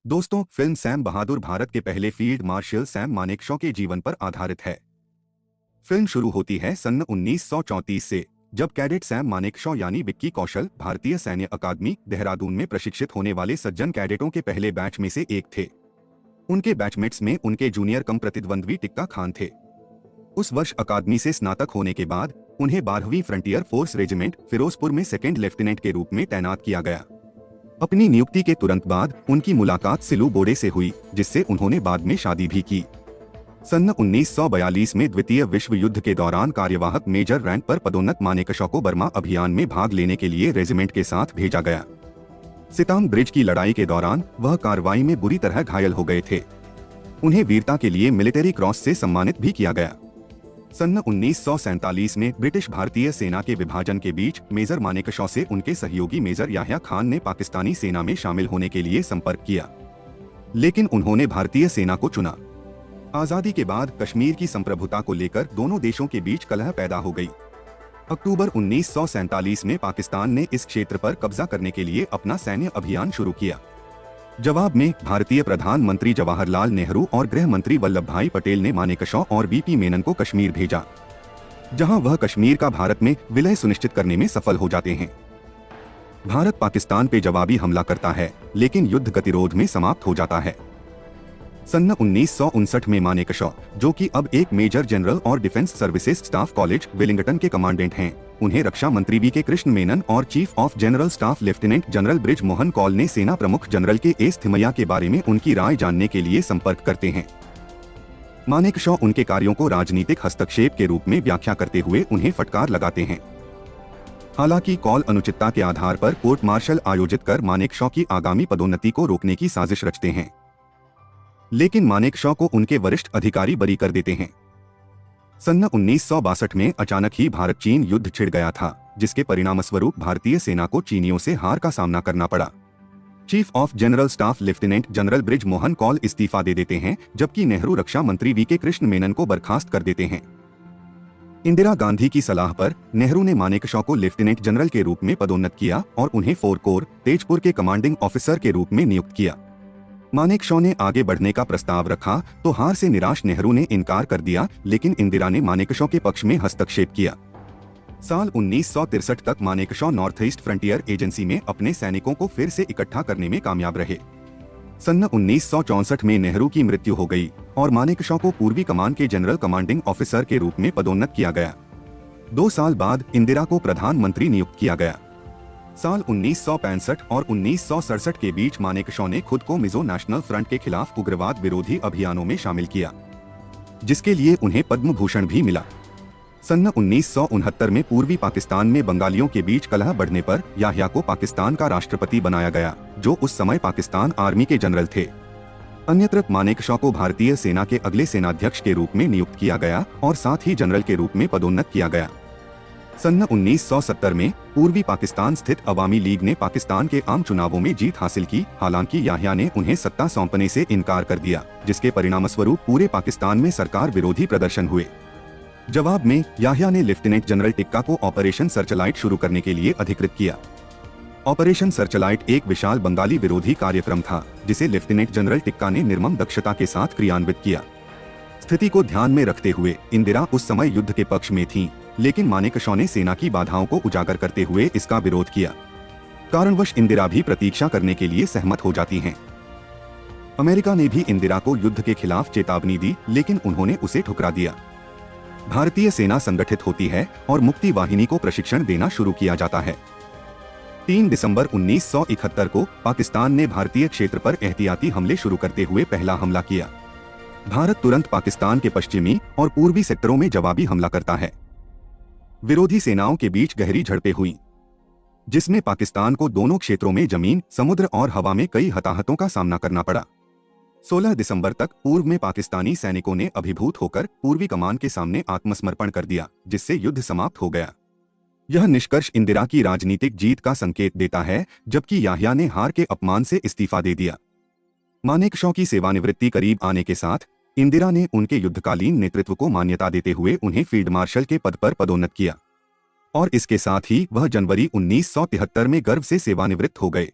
दोस्तों, film Sam बहादुर भारत के पहले फील्ड मार्शल सैम मानेकशॉ के जीवन पर आधारित है। फिल्म शुरू होती है सन 1934 से, जब कैडेट सैम मानेकशॉ यानी विक्की कौशल भारतीय सैन्य अकादमी देहरादून में प्रशिक्षित होने वाले सज्जन कैडेटों के पहले बैच में से एक थे। उनके बैचमेट्स में उनके जूनियर कम प्रतिद्वंद्वी टिक्का खान थे। उस वर्ष अकादमी से स्नातक होने के बाद उन्हें 12वीं फ्रंटियर फोर्स रेजिमेंट फिरोजपुर में सेकेंड लेफ्टिनेंट के रूप में तैनात किया गया। अपनी नियुक्ति के तुरंत बाद उनकी मुलाकात सिलू बोडे से हुई, जिससे उन्होंने बाद में शादी भी की। सन 1942 में द्वितीय विश्व युद्ध के दौरान कार्यवाहक मेजर रैंक पर पदोन्नत मानेकशॉ को बर्मा अभियान में भाग लेने के लिए रेजिमेंट के साथ भेजा गया। सितांग ब्रिज की लड़ाई के दौरान वह कार्रवाई में बुरी तरह घायल हो गए थे। उन्हें वीरता के लिए मिलिट्री क्रॉस से सम्मानित भी किया गया। सन 1947 में ब्रिटिश भारतीय सेना के विभाजन के बीच मेजर मानेकशॉ से उनके सहयोगी मेजर याह्या खान ने पाकिस्तानी सेना में शामिल होने के लिए संपर्क किया, लेकिन उन्होंने भारतीय सेना को चुना। आजादी के बाद कश्मीर की संप्रभुता को लेकर दोनों देशों के बीच कलह पैदा हो गई। अक्टूबर 1947 में पाकिस्तान ने इस क्षेत्र पर कब्जा करने के लिए अपना सैन्य अभियान शुरू किया। जवाब में भारतीय प्रधानमंत्री जवाहरलाल नेहरू और गृह मंत्री वल्लभ भाई पटेल ने मानेकशॉ और वीपी मेनन को कश्मीर भेजा, जहां वह कश्मीर का भारत में विलय सुनिश्चित करने में सफल हो जाते हैं। भारत पाकिस्तान पे जवाबी हमला करता है, लेकिन युद्ध गतिरोध में समाप्त हो जाता है। सन 1959 में मानेकशॉ, जो कि अब एक मेजर जनरल और defence services staff college Wellington के कमांडेंट हैं, उन्हें रक्षा मंत्री वी के कृष्ण मेनन और chief of general staff lieutenant general Brij Mohan Kaul ने सेना प्रमुख जनरल के एस थिमैया के बारे में उनकी राय जानने के लिए संपर्क करते हैं। मानेकशॉ उनके कार्यों को राजनीतिक हस्तक्षेप के रूप में व्याख्या करते हुए उन्हें फटकार लगाते हैं। हालांकि कौल अनुचितता के आधार पर कोर्ट मार्शल आयोजित कर मानेकशॉ की आगामी पदोन्नति को रोकने की साजिश रचते हैं, लेकिन मानेकशॉ को उनके वरिष्ठ अधिकारी बरी कर देते हैं। सन 1962 में अचानक ही भारत चीन युद्ध छिड़ गया था, जिसके परिणामस्वरूप भारतीय सेना को चीनियों से हार का सामना करना पड़ा। Chief of general staff lieutenant general Brij Mohan Kaul इस्तीफा दे देते हैं, जबकि नेहरू रक्षा मंत्री वी के कृष्ण मेनन को बर्खास्त कर देते हैं। इंदिरा गांधी की सलाह पर नेहरू ने मानेकशॉ को लेफ्टिनेंट जनरल के रूप में पदोन्नत किया और उन्हें 4 कोर तेजपुर के कमांडिंग ऑफिसर के रूप में नियुक्त किया। मानेकशॉ ने आगे बढ़ने का प्रस्ताव रखा तो हार से निराश नेहरू ने इनकार कर दिया, लेकिन इंदिरा ने मानेकशॉ के पक्ष में हस्तक्षेप किया। साल 1963 तक Manekshaw north east frontier agency में अपने सैनिकों को फिर से इकट्ठा करने में कामयाब रहे। सन 1964 में नेहरू की मृत्यु हो गई और मानेकशॉ को पूर्वी कमान के जनरल कमांडिंग ऑफिसर के रूप में पदोन्नत किया गया। 2 साल बाद इंदिरा को प्रधानमंत्री नियुक्त किया गया। साल 1965 और 1967 के बीच मानेकशॉ ने खुद को मिजो नेशनल फ्रंट के खिलाफ उग्रवाद विरोधी अभियानों में शामिल किया, जिसके लिए उन्हें पद्म भूषण भी मिला। सन 1969 में पूर्वी पाकिस्तान में बंगालियों के बीच कलह बढ़ने पर याह्या को पाकिस्तान का राष्ट्रपति बनाया गया, जो उस समय पाकिस्तान आर्मी के जनरल थे। अन्यत्र मानेकशॉ को भारतीय सेना के अगले सेनाध्यक्ष के रूप में नियुक्त किया गया और साथ ही जनरल के रूप में पदोन्नत किया गया। सन 1970 में पूर्वी पाकिस्तान स्थित अवामी लीग ने पाकिस्तान के आम चुनावों में जीत हासिल की, हालांकि याह्या ने उन्हें सत्ता सौंपने से इनकार कर दिया, जिसके परिणामस्वरूप पूरे पाकिस्तान में सरकार विरोधी प्रदर्शन हुए। जवाब में याह्या ने लेफ्टिनेंट जनरल टिक्का को ऑपरेशन सर्चलाइट शुरू करने के लिए अधिकृत किया। ऑपरेशन सर्चलाइट एक विशाल बंगाली विरोधी कार्यक्रम था, जिसे लेफ्टिनेंट जनरल टिक्का ने निर्मम दक्षता के साथ क्रियान्वित किया। स्थिति को ध्यान में रखते हुए इंदिरा उस समय युद्ध के पक्ष में थीं, लेकिन मानेकशॉ ने सेना की बाधाओं को उजागर करते हुए इसका विरोध किया। कारणवश इंदिरा भी प्रतीक्षा करने के लिए सहमत हो जाती हैं। अमेरिका ने भी इंदिरा को युद्ध के खिलाफ चेतावनी दी, लेकिन उन्होंने उसे ठुकरा दिया। भारतीय सेना संगठित होती है और मुक्ति वाहिनी को प्रशिक्षण देना शुरू किया जाता है। 3 दिसंबर 1971 को पाकिस्तान ने भारतीय क्षेत्र पर एहतियाती हमले शुरू करते हुए पहला हमला किया। भारत तुरंत पाकिस्तान के पश्चिमी और पूर्वी सेक्टरों में जवाबी हमला करता है। विरोधी सेनाओं के बीच गहरी झड़पें हुईं, जिसमें पाकिस्तान को दोनों क्षेत्रों में जमीन, समुद्र और हवा में कई हताहतों का सामना करना पड़ा। 16 दिसंबर तक पूर्व में पाकिस्तानी सैनिकों ने अभिभूत होकर पूर्वी कमान के सामने आत्मसमर्पण कर दिया, जिससे युद्ध समाप्त हो गया। यह निष्कर्ष इंदिरा की राजनीतिक जीत का संकेत देता है, जबकि याह्या ने हार के अपमान से इस्तीफा दे दिया। मानेकशॉ की सेवानिवृत्ति करीब आने के साथ इंदिरा ने उनके युद्धकालीन नेतृत्व को मान्यता देते हुए उन्हें फील्ड मार्शल के पद पर पदोन्नत किया और इसके साथ ही वह जनवरी 1973 में गर्व से सेवानिवृत्त हो गए।